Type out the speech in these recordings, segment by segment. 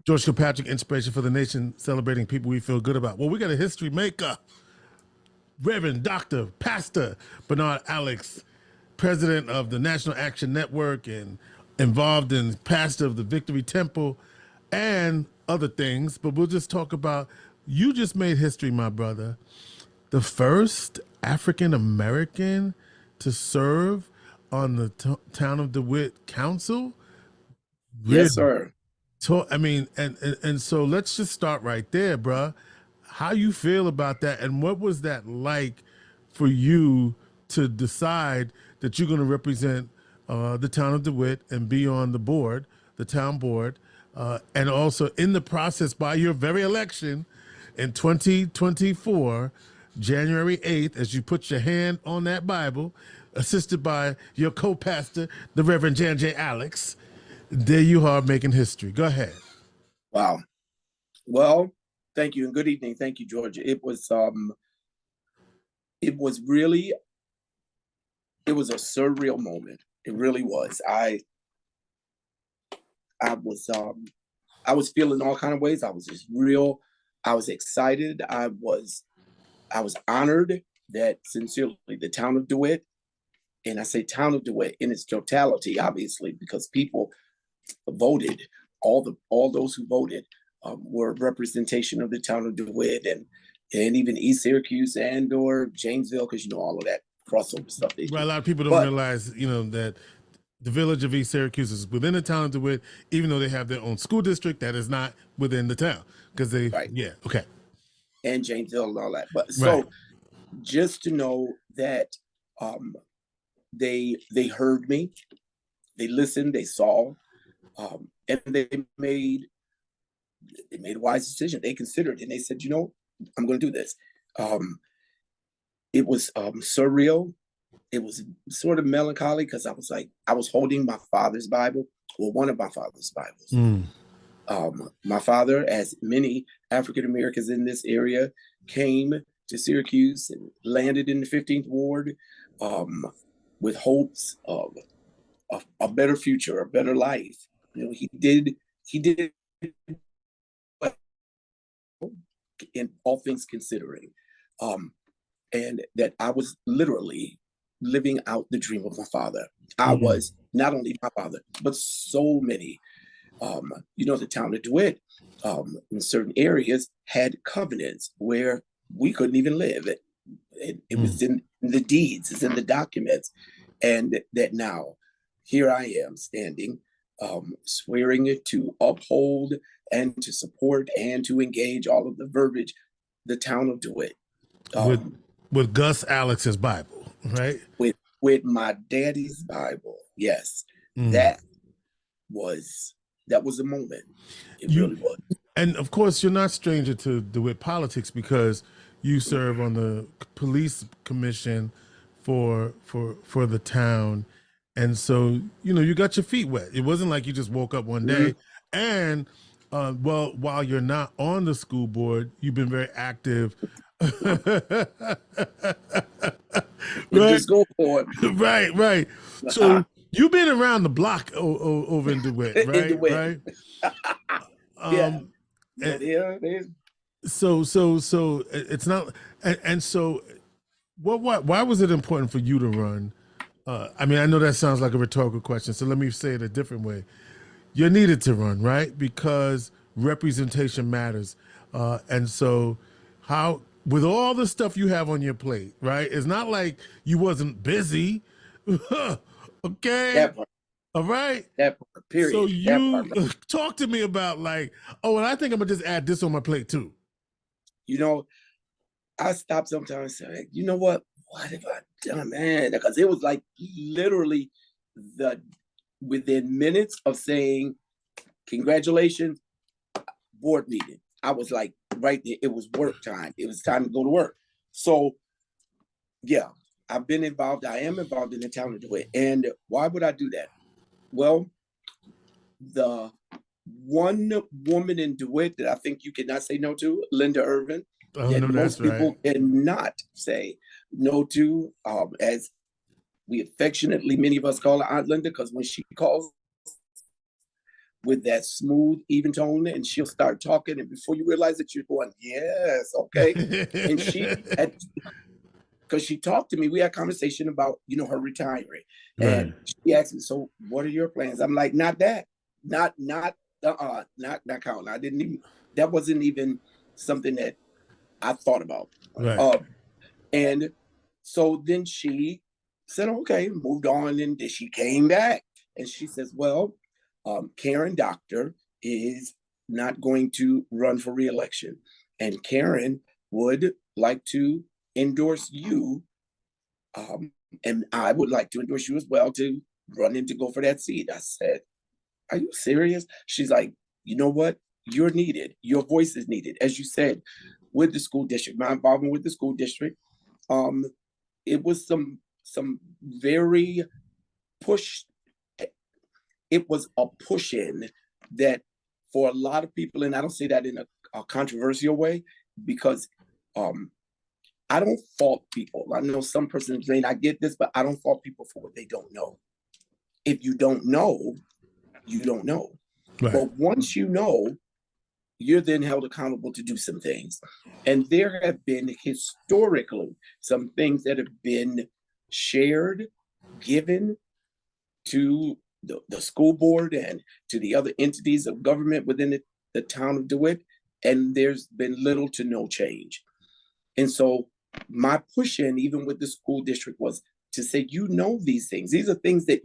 George Kilpatrick, inspiration for the nation, celebrating people we feel good about. Well, we got a history maker, Reverend Dr. Pastor Bernard Alex, president of the National Action Network and involved in pastor of the Victory Temple and other things. But we'll just talk about, you just made history, my brother. The first African-American to serve on the town of DeWitt Council. Really? Yes, sir. I mean, and so let's just start right there, bruh. How you feel about that, and what was that like for you to decide that you're going to represent the town of DeWitt and be on the board, the town board, and also in the process by your very election in 2024, January 8th, as you put your hand on that Bible, assisted by your co-pastor, the Reverend Jan J. Alex. There you are making history. Go ahead. Wow. Well, thank you and good evening. Thank you, Georgia. It was a surreal moment. It really was. I was feeling all kind of ways. I was just real. I was excited. I was honored that sincerely the town of DeWitt, and I say town of DeWitt in its totality, obviously, because people voted, all those who voted were a representation of the town of DeWitt and even East Syracuse and or Janesville, because all of that crossover stuff. Right, a lot of people don't realize, that the village of East Syracuse is within the town of DeWitt, even though they have their own school district that is not within the town, because they, right. Yeah, okay. And Janesville and all that. But so just to know that they heard me, they listened, they saw, and they made a wise decision. They considered and they said, I'm going to do this. It was surreal. It was sort of melancholy because I was holding my father's Bible, or one of my father's Bibles. My father, as many African Americans in this area, came to Syracuse and landed in the 15th Ward with hopes of a better future, a better life. He did in all things considering, and that I was literally living out the dream of my father. I was not only my father, but so many. The town of DeWitt, in certain areas, had covenants where we couldn't even live. It was in the deeds, it's in the documents, and that now here I am standing, swearing to uphold and to support and to engage all of the verbiage, the town of DeWitt. With Gus Alex's Bible, right? With my daddy's Bible, yes. That was a moment. It really was. And of course, you're not stranger to DeWitt politics because you serve on the police commission for the town. And so, you got your feet wet. It wasn't like you just woke up one day. And while you're not on the school board, you've been very active. Right? School board. Right. So you've been around the block over in DeWitt, right? In DeWitt. Right. So it's not, and so why was it important for you to run? I mean, I know that sounds like a rhetorical question, so let me say it a different way. You needed to run, right? Because representation matters. And so how, with all the stuff you have on your plate, right? It's not like you wasn't busy. Okay. That part. All right. That part, period. So you talk to me about and I think I'm gonna just add this on my plate too. I stop sometimes and say, what have I done, man? Because it was like literally within minutes of saying, congratulations, board meeting. I was like, right there, it was work time. It was time to go to work. So yeah, I've been involved. I am involved in the town of DeWitt. And why would I do that? Well, the one woman in DeWitt that I think you cannot say no to, Linda Irvin, that most people cannot say no to, as we affectionately, many of us call her Aunt Linda, because when she calls, with that smooth, even tone, and she'll start talking, and before you realize it, you're going, yes, okay. And because she talked to me, we had a conversation about, her retiring. And she asked me, so what are your plans? I'm like, not that. Not counting. I didn't even, that wasn't even something that I thought about. Right. And so then she said, okay, moved on. And then she came back and she says, well, Karen Doctor is not going to run for re-election. And Karen would like to endorse you. And I would like to endorse you as well to run in to go for that seat. I said, are you serious? She's like, you know what? You're needed. Your voice is needed. As you said, with the school district, my involvement with the school district, it was some very push. It was a push in that for a lot of people, and I don't say that in a controversial way, because I don't fault people. I know some persons may not get this, but I don't fault people for what they don't know. If you don't know, you don't know. Right. But once you know, you're then held accountable to do some things. And there have been historically some things that have been shared, given to the school board and to the other entities of government within the town of DeWitt, and there's been little to no change. And so my push in, even with the school district, was to say, these things. These are things that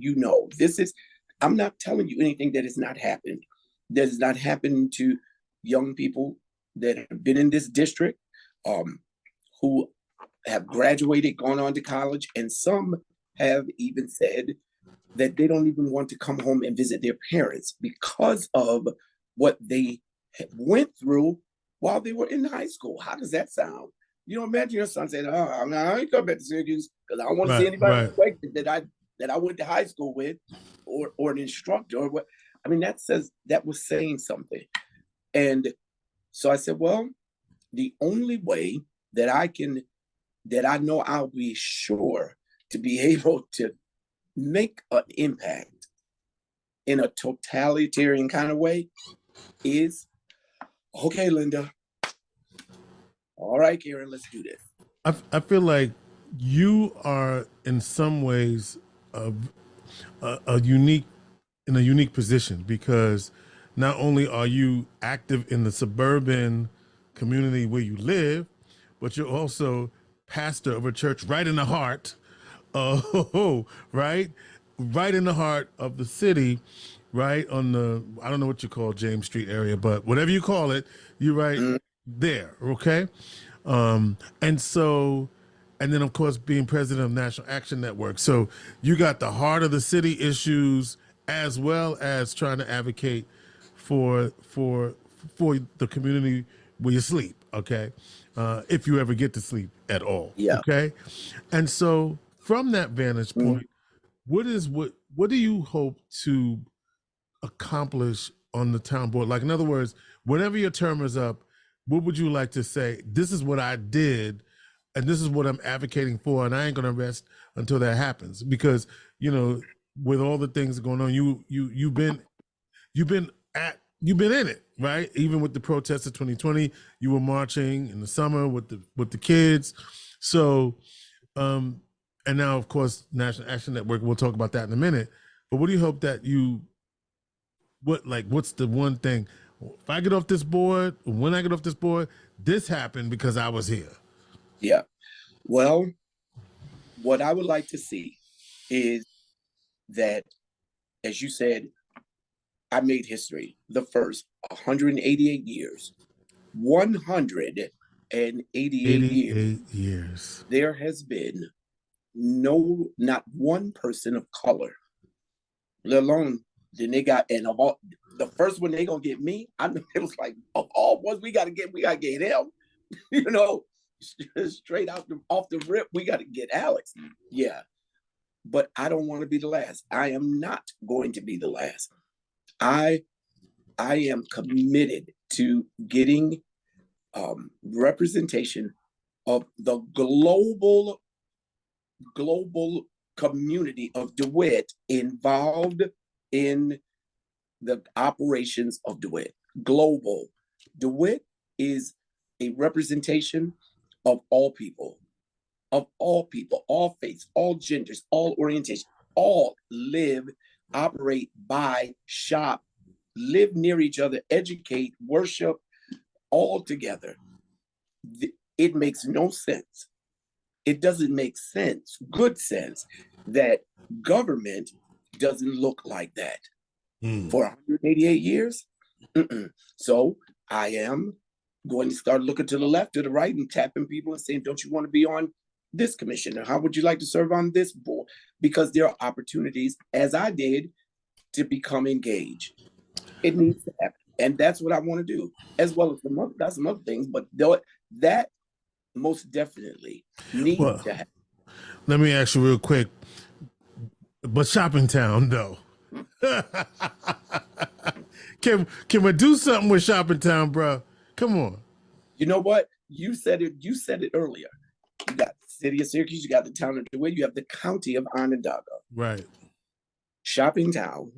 I'm not telling you anything that has not happened. That has not happened to young people that have been in this district, who have graduated, gone on to college, and some have even said that they don't even want to come home and visit their parents because of what they went through while they were in high school. How does that sound? Imagine your son saying, I ain't coming back to Syracuse because I don't want to see anybody that I went to high school with, or an instructor, or what. I mean, that was saying something. And so I said, well, the only way that I know I'll be sure to be able to make an impact in a totalitarian kind of way is, okay, Linda. All right, Karen, let's do this. I feel like you are in some ways a unique position, because not only are you active in the suburban community where you live, but you're also pastor of a church right in the heart, right in the heart of the city, right on the, I don't know what you call James Street area, but whatever you call it, you're right there, okay? And so, and then of course being president of National Action Network. So you got the heart of the city issues as well as trying to advocate for the community where you sleep, okay? If you ever get to sleep at all, okay? And so from that vantage point, what do you hope to accomplish on the town board? Like, in other words, whenever your term is up, what would you like to say? This is what I did, and this is what I'm advocating for, and I ain't gonna rest until that happens. Because with all the things going on, you've been in it, right? Even with the protests of 2020, you were marching in the summer with the kids. So, and now of course National Action Network. We'll talk about that in a minute. But what do you hope that what's the one thing? If I get off this board, when I get off this board, this happened because I was here. Yeah. Well, what I would like to see is that, as you said, I made history. The first 188 years. 188 years. There has been not one person of color, let alone, then they got, and of all, the first one they gonna get me, I know it was like, of all ones we gotta get him, straight off the rip, we gotta get Alex. Yeah. But I don't want to be the last. I am not going to be the last. I am committed to getting representation of the global community of DeWitt involved in the operations of DeWitt. Global. DeWitt is a representation of all people, all faiths, all genders, all orientations, all live, operate, buy, shop, live near each other, educate, worship, all together. It makes no sense. It doesn't make sense, good sense, that government doesn't look like that. For 188 years. So I am going to start looking to the left, to the right, and tapping people and saying, don't you want to be on this commission? Or how would you like to serve on this board? Because there are opportunities, as I did, to become engaged. It needs to happen. And that's what I want to do, as well as some other things. But that most definitely needs to happen. Let me ask you real quick. But Shopping Town, though. Can we do something with Shopping Town, bro? Come on. You know what? You said it earlier. You got the city of Syracuse, you got the town of DeWitt, you have the county of Onondaga. Right. Shopping Town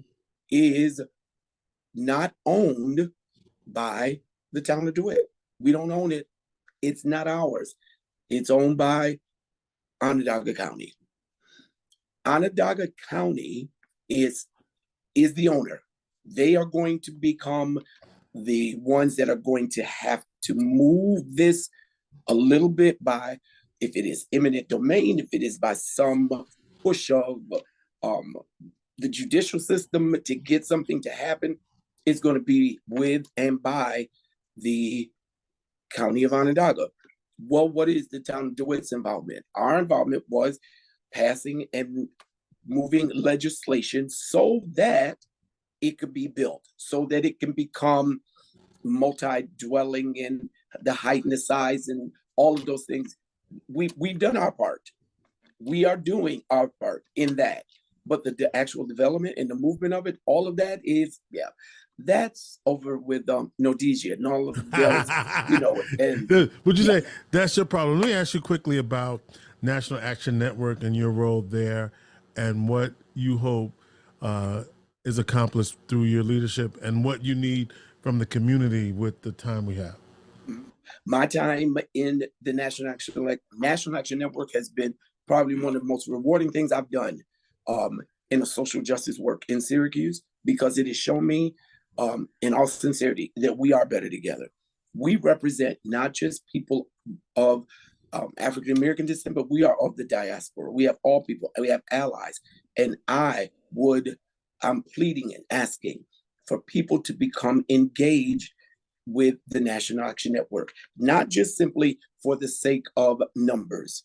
is not owned by the town of DeWitt. We don't own it. It's not ours. It's owned by Onondaga County. Onondaga County is the owner. They are going to become the ones that are going to have to move this a little bit by, if it is eminent domain, if it is by some push of the judicial system to get something to happen, it's going to be with and by the county of Onondaga. Well, what is the town of DeWitt's involvement? Our involvement was passing and moving legislation so that it could be built, so that it can become multi-dwelling in the height and the size and all of those things. We've done our part. We are doing our part in that. But the actual development and the movement of it, all of that is, that's over with Nodesia and all of those, And would you say that's your problem? Let me ask you quickly about National Action Network and your role there, and what you hope is accomplished through your leadership, and what you need from the community with the time we have. My time in the National Action Network has been probably one of the most rewarding things I've done in a social justice work in Syracuse, because it has shown me, in all sincerity, that we are better together. We represent not just people of African American descent, but we are of the diaspora. We have all people, and we have allies. And I'm pleading and asking for people to become engaged with the National Action Network, not just simply for the sake of numbers.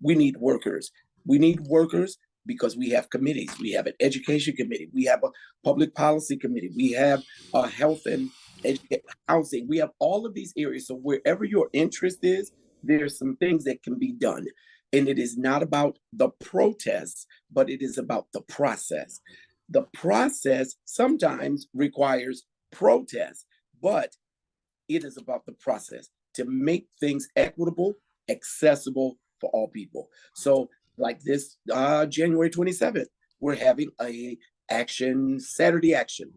We need workers. We need workers because we have committees. We have an education committee. We have a public policy committee. We have a health and housing. We have all of these areas. So wherever your interest is, there's some things that can be done. And it is not about the protests, but it is about the process. The process sometimes requires protest, but it is about the process to make things equitable, accessible for all people. So like this January 27th, we're having a Saturday action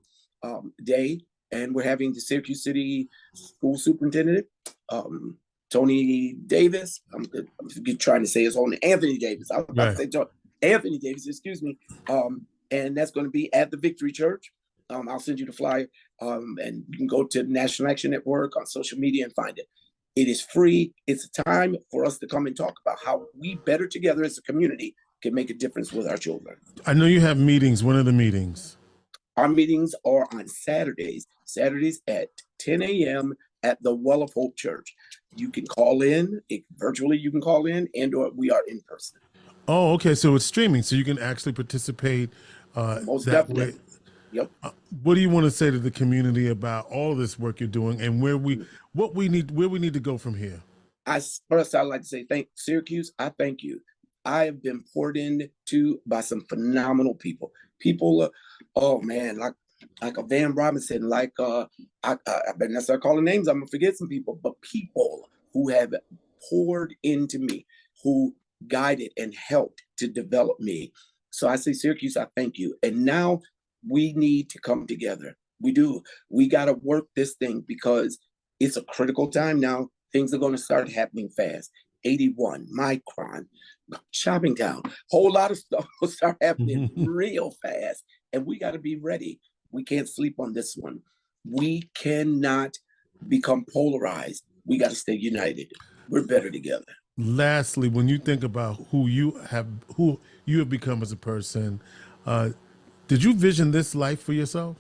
day, and we're having the Syracuse City School Superintendent, Tony Davis. I'm trying to say his whole name, Anthony Davis. I was about to say Anthony Davis, excuse me. And that's going to be at the Victory Church. I'll send you the flyer, and you can go to the National Action Network on social media and find it. It is free. It's a time for us to come and talk about how we better together as a community can make a difference with our children. I know you have meetings. When are the meetings? Our meetings are on Saturdays at 10 a.m. at the Well of Hope Church. You can call in, virtually you can call in, and/or we are in person. Oh, okay. So it's streaming, so you can actually participate Most that definitely. way. Yep. What do you want to say to the community about all this work you're doing, and where we need to go from here? First, I'd like to say Syracuse. I thank you. I have been poured into by some phenomenal people. People, oh man, like a Van Robinson, like I better not start calling names. I'm gonna forget some people, but people who have poured into me, who guided and helped to develop me. So I say, Syracuse, I thank you. And now we need to come together. We do. We got to work this thing because it's a critical time now. Things are going to start happening fast. 81, Micron, Shopping Town, whole lot of stuff will start happening real fast. And we got to be ready. We can't sleep on this one. We cannot become polarized. We got to stay united. We're better together. Lastly, when you think about who you have become as a person, did you vision this life for yourself?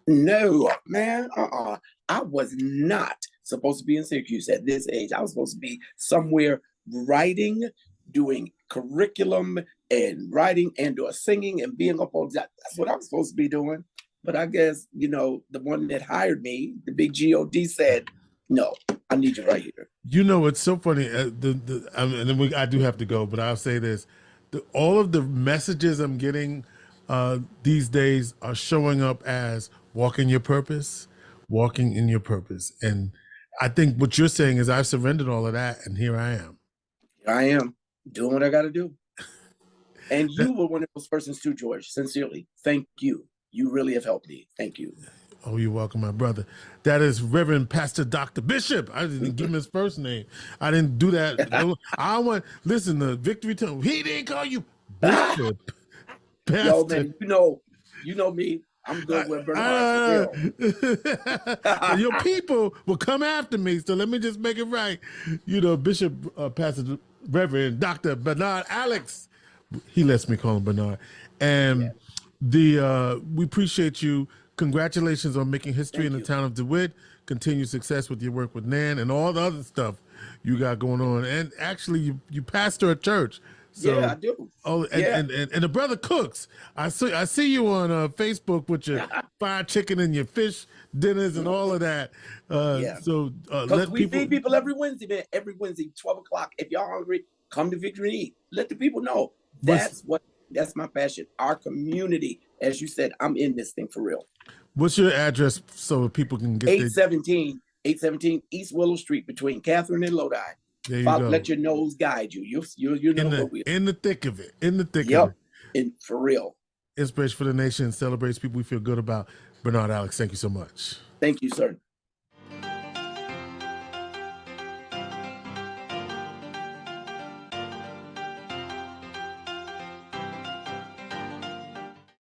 No, man. I was not supposed to be in Syracuse at this age. I was supposed to be somewhere writing, doing curriculum and writing and doing singing and being up on that. That's what I was supposed to be doing. But I guess, the one that hired me, the big God, said, no, I need you right here. It's so funny. I do have to go, but I'll say this. All of the messages I'm getting these days are showing up as walking in your purpose. And I think what you're saying is I've surrendered all of that, and here I am. Here I am doing what I got to do. And you were one of those persons too, George. Sincerely, thank you. You really have helped me. Thank you. Oh, you're welcome, my brother. That is Reverend Pastor Dr. Bishop. I didn't give him his first name. I didn't do that. Listen, the Victory Tone. He didn't call you Bishop. Pastor. Yo, man, you know me. I'm good with Bernard. Your people will come after me, so let me just make it right. Bishop, Pastor, Reverend Dr. Bernard Alex. He lets me call him Bernard. And we appreciate you. Congratulations on making history in the town of DeWitt. Continued success with your work with Nan and all the other stuff you got going on. And actually, you pastor a church. So, yeah, I do. Oh, and the brother cooks. I see you on Facebook with your fried chicken and your fish dinners and all of that. So let we feed people every Wednesday, man. Every Wednesday, 12 o'clock. If y'all hungry, come to Victory and eat. Let the people know. That's my passion. Our community, as you said, I'm in this thing for real. What's your address so people can get 817 East Willow Street between Catherine and Lodi. There you go. Let your nose guide you. You know what we are. In the thick of it. In the thick of it. And for real. Inspiration for the nation, celebrates people we feel good about. Bernard Alex, thank you so much. Thank you, sir.